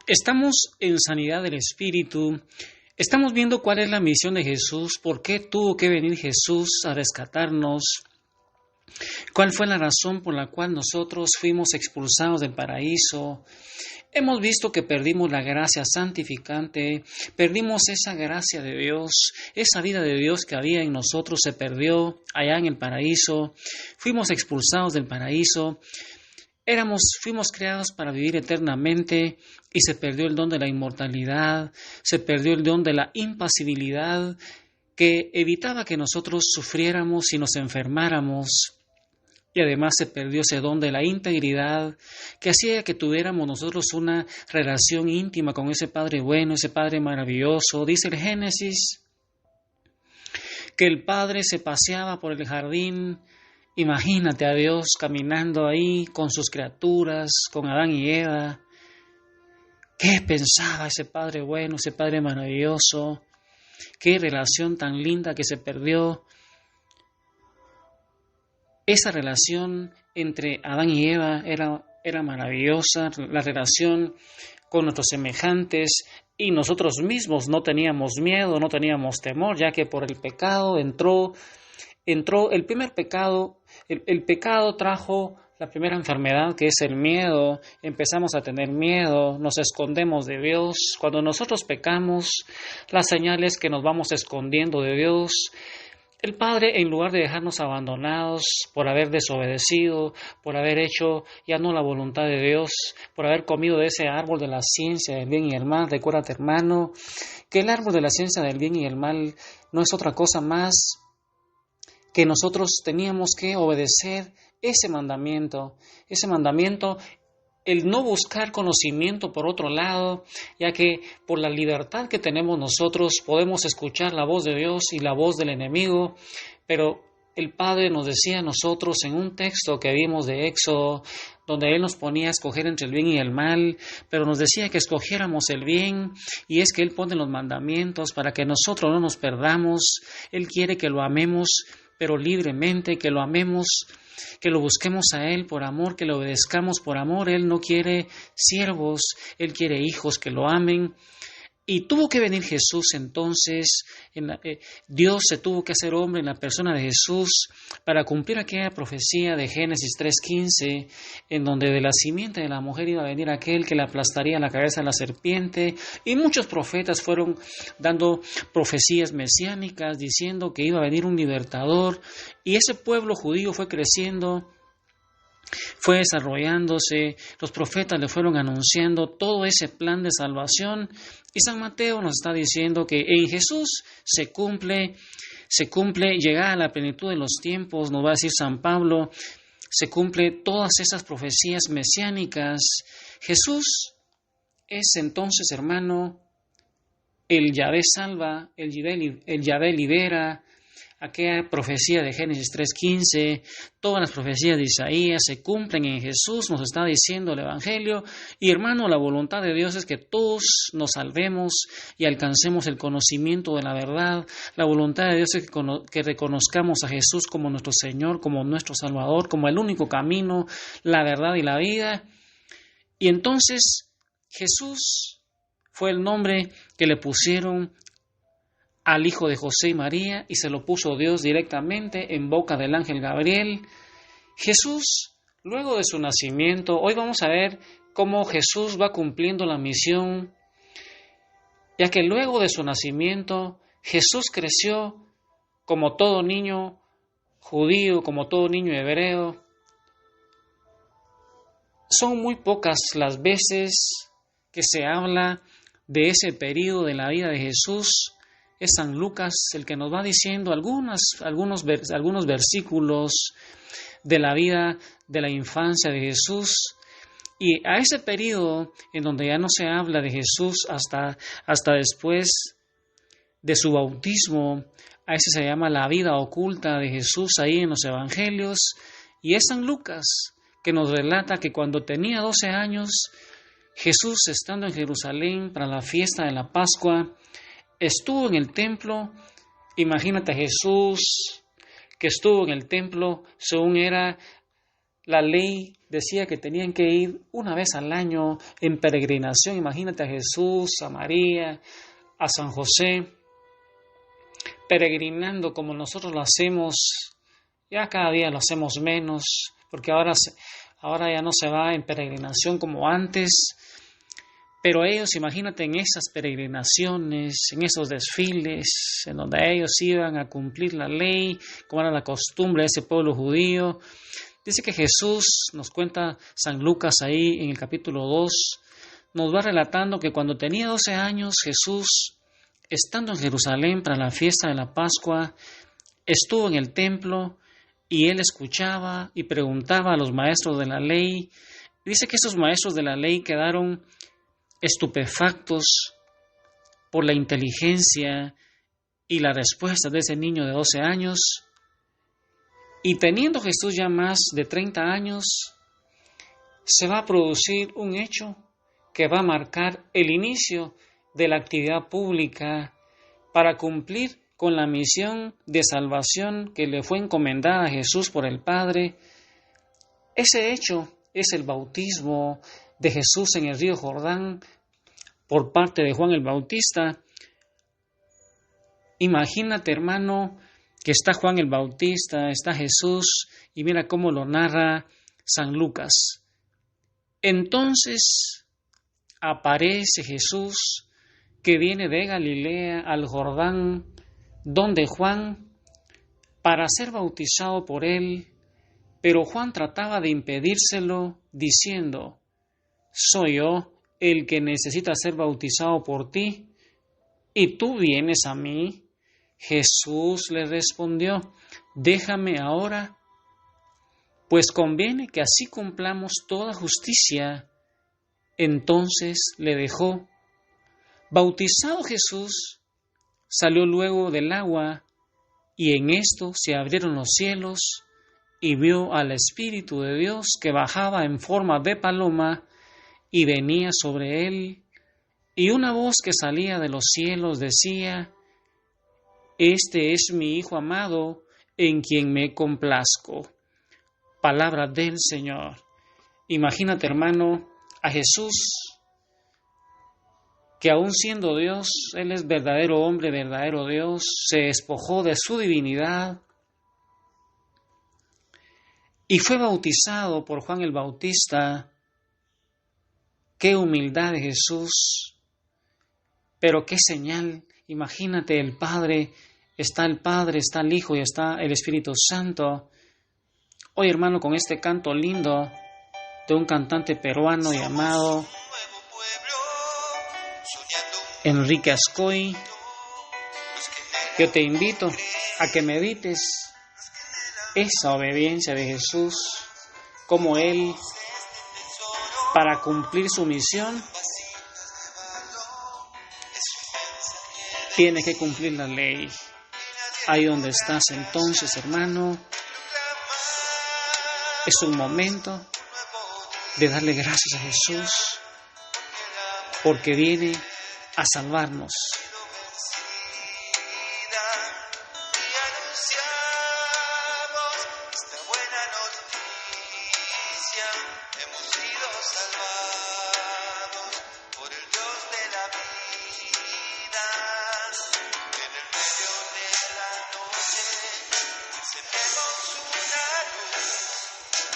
Estamos en sanidad del Espíritu, estamos viendo cuál es la misión de Jesús, por qué tuvo que venir Jesús a rescatarnos, cuál fue la razón por la cual nosotros fuimos expulsados del paraíso. Hemos visto que perdimos la gracia santificante, perdimos esa gracia de Dios, esa vida de Dios que había en nosotros se perdió allá en el paraíso, fuimos expulsados del paraíso. Fuimos creados para vivir eternamente y se perdió el don de la inmortalidad, se perdió el don de la impasibilidad que evitaba que nosotros sufriéramos y nos enfermáramos. Y además se perdió ese don de la integridad que hacía que tuviéramos nosotros una relación íntima con ese Padre bueno, ese Padre maravilloso. Dice el Génesis que el Padre se paseaba por el jardín. Imagínate a Dios caminando ahí con sus criaturas, con Adán y Eva. ¿Qué pensaba ese Padre bueno, ese Padre maravilloso? Qué relación tan linda que se perdió. Esa relación entre Adán y Eva era maravillosa, la relación con nuestros semejantes y nosotros mismos no teníamos miedo, no teníamos temor, ya que por el pecado entró el primer pecado. El pecado trajo la primera enfermedad, que es el miedo. Empezamos a tener miedo, nos escondemos de Dios. Cuando nosotros pecamos, la señal es que nos vamos escondiendo de Dios. El Padre, en lugar de dejarnos abandonados por haber desobedecido, por haber hecho ya no la voluntad de Dios, por haber comido de ese árbol de la ciencia del bien y el mal, recuérdate, hermano, que el árbol de la ciencia del bien y el mal no es otra cosa más que nosotros teníamos que obedecer ese mandamiento, el no buscar conocimiento por otro lado, ya que por la libertad que tenemos nosotros podemos escuchar la voz de Dios y la voz del enemigo, pero el Padre nos decía a nosotros en un texto que vimos de Éxodo, donde Él nos ponía a escoger entre el bien y el mal, pero nos decía que escogiéramos el bien, y es que Él pone los mandamientos para que nosotros no nos perdamos. Él quiere que lo amemos, pero libremente, que lo amemos, que lo busquemos a Él por amor, que le obedezcamos por amor. Él no quiere siervos, Él quiere hijos que lo amen. Y tuvo que venir Jesús entonces, Dios se tuvo que hacer hombre en la persona de Jesús para cumplir aquella profecía de Génesis 3:15, en donde de la simiente de la mujer iba a venir aquel que le aplastaría la cabeza a la serpiente, y muchos profetas fueron dando profecías mesiánicas diciendo que iba a venir un libertador, y ese pueblo judío fue creciendo, fue desarrollándose, los profetas le fueron anunciando todo ese plan de salvación, y San Mateo nos está diciendo que en Jesús se cumple, llegada a la plenitud de los tiempos, nos va a decir San Pablo, se cumple todas esas profecías mesiánicas. Jesús es entonces, hermano, el Yahvé salva, el Yahvé libera. Aquella profecía de Génesis 3:15, todas las profecías de Isaías se cumplen en Jesús, nos está diciendo el Evangelio. Y hermano, la voluntad de Dios es que todos nos salvemos y alcancemos el conocimiento de la verdad. La voluntad de Dios es que reconozcamos a Jesús como nuestro Señor, como nuestro Salvador, como el único camino, la verdad y la vida. Y entonces Jesús fue el nombre que le pusieron al hijo de José y María, y se lo puso Dios directamente en boca del ángel Gabriel. Jesús, luego de su nacimiento, hoy vamos a ver cómo Jesús va cumpliendo la misión, ya que luego de su nacimiento, Jesús creció como todo niño judío, como todo niño hebreo. Son muy pocas las veces que se habla de ese periodo de la vida de Jesús. Es San Lucas el que nos va diciendo algunos versículos de la vida de la infancia de Jesús. Y a ese periodo en donde ya no se habla de Jesús hasta después de su bautismo, a ese se llama la vida oculta de Jesús ahí en los evangelios. Y es San Lucas que nos relata que cuando tenía 12 años, Jesús, estando en Jerusalén para la fiesta de la Pascua, estuvo en el templo. Imagínate a Jesús que estuvo en el templo según era la ley decía que tenían que ir una vez al año en peregrinación. Imagínate a Jesús, a María, a San José, peregrinando como nosotros lo hacemos. Ya cada día lo hacemos menos, porque ahora ya no se va en peregrinación como antes. Pero ellos, imagínate en esas peregrinaciones, en esos desfiles, en donde ellos iban a cumplir la ley, como era la costumbre de ese pueblo judío. Dice que Jesús, nos cuenta San Lucas ahí en el capítulo 2, nos va relatando que cuando tenía 12 años, Jesús, estando en Jerusalén para la fiesta de la Pascua, estuvo en el templo y él escuchaba y preguntaba a los maestros de la ley. Dice que esos maestros de la ley quedaron estupefactos por la inteligencia y la respuesta de ese niño de 12 años. Y teniendo Jesús ya más de 30 años, se va a producir un hecho que va a marcar el inicio de la actividad pública para cumplir con la misión de salvación que le fue encomendada a Jesús por el Padre. Ese hecho es el bautismo de Jesús en el río Jordán por parte de Juan el Bautista. Imagínate, hermano, que está Juan el Bautista, está Jesús, y mira cómo lo narra San Lucas. Entonces aparece Jesús que viene de Galilea al Jordán, donde Juan, para ser bautizado por él, pero Juan trataba de impedírselo, diciendo: «Soy yo el que necesita ser bautizado por ti, ¿y tú vienes a mí?». Jesús le respondió: «Déjame ahora, pues conviene que así cumplamos toda justicia». Entonces le dejó. Bautizado Jesús, salió luego del agua, y en esto se abrieron los cielos, y vio al Espíritu de Dios que bajaba en forma de paloma y venía sobre él, y una voz que salía de los cielos decía: «Este es mi Hijo amado, en quien me complazco». Palabra del Señor. Imagínate, hermano, a Jesús, que aun siendo Dios, Él es verdadero hombre, verdadero Dios, se despojó de su divinidad y fue bautizado por Juan el Bautista. Qué humildad de Jesús, pero qué señal. Imagínate el Padre, está el Hijo y está el Espíritu Santo. Hoy, hermano, con este canto lindo de un cantante peruano llamado Enrique Ascoy, yo te invito a que medites esa obediencia de Jesús, como Él, para cumplir su misión, tiene que cumplir la ley. Ahí donde estás entonces, hermano, es un momento de darle gracias a Jesús, porque viene a salvarnos. Hemos sido salvados por el Dios de la vida. En el medio de la noche encendemos una luz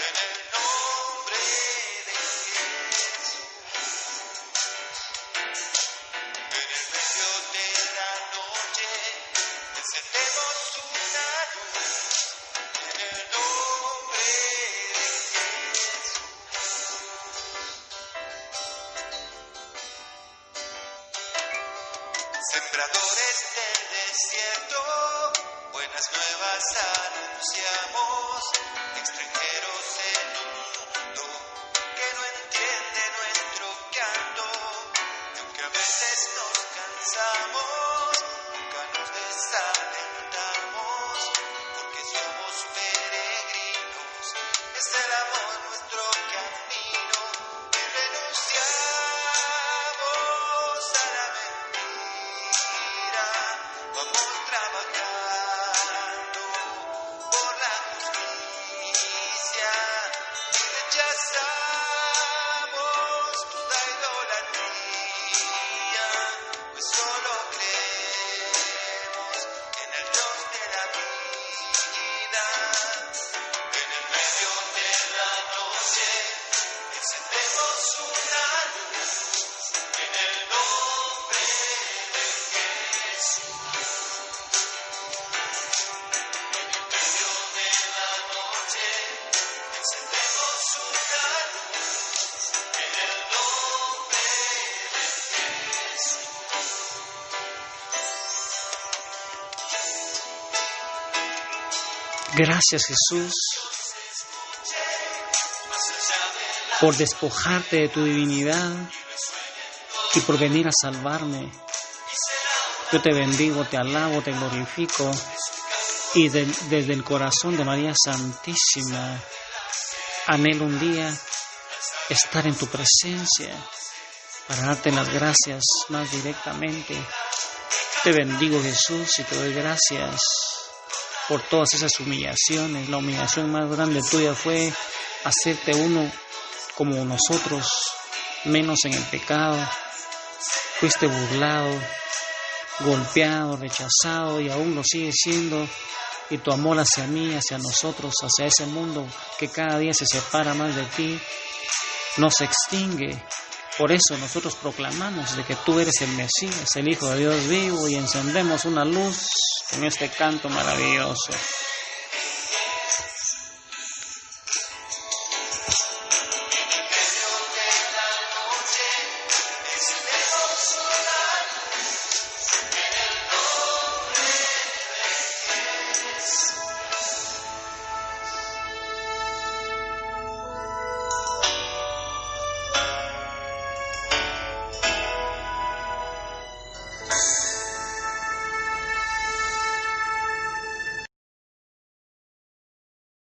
en el nombre de Jesús. En el medio de la noche encendemos una luz en el nombre de Jesús. Sembradores del desierto, buenas nuevas anunciamos, extranjeros en un mundo que no entiende nuestro canto. Y aunque a veces nos cansamos, nunca nos desalentamos, porque somos peregrinos, es el amor nuestro camino, y renunciamos a la mentira, vamos trabajando por la justicia, Gracias, Jesús, por despojarte de tu divinidad y por venir a salvarme. Yo te bendigo, te alabo, te glorifico y desde el corazón de María Santísima anhelo un día estar en tu presencia para darte las gracias más directamente. Te bendigo, Jesús, y te doy gracias por todas esas humillaciones. La humillación más grande tuya fue hacerte uno como nosotros, menos en el pecado. Fuiste burlado, golpeado, rechazado y aún lo sigues siendo. Y tu amor hacia mí, hacia nosotros, hacia ese mundo que cada día se separa más de ti, no se extingue. Por eso nosotros proclamamos de que tú eres el Mesías, el Hijo de Dios vivo, y encendemos una luz con este canto maravilloso.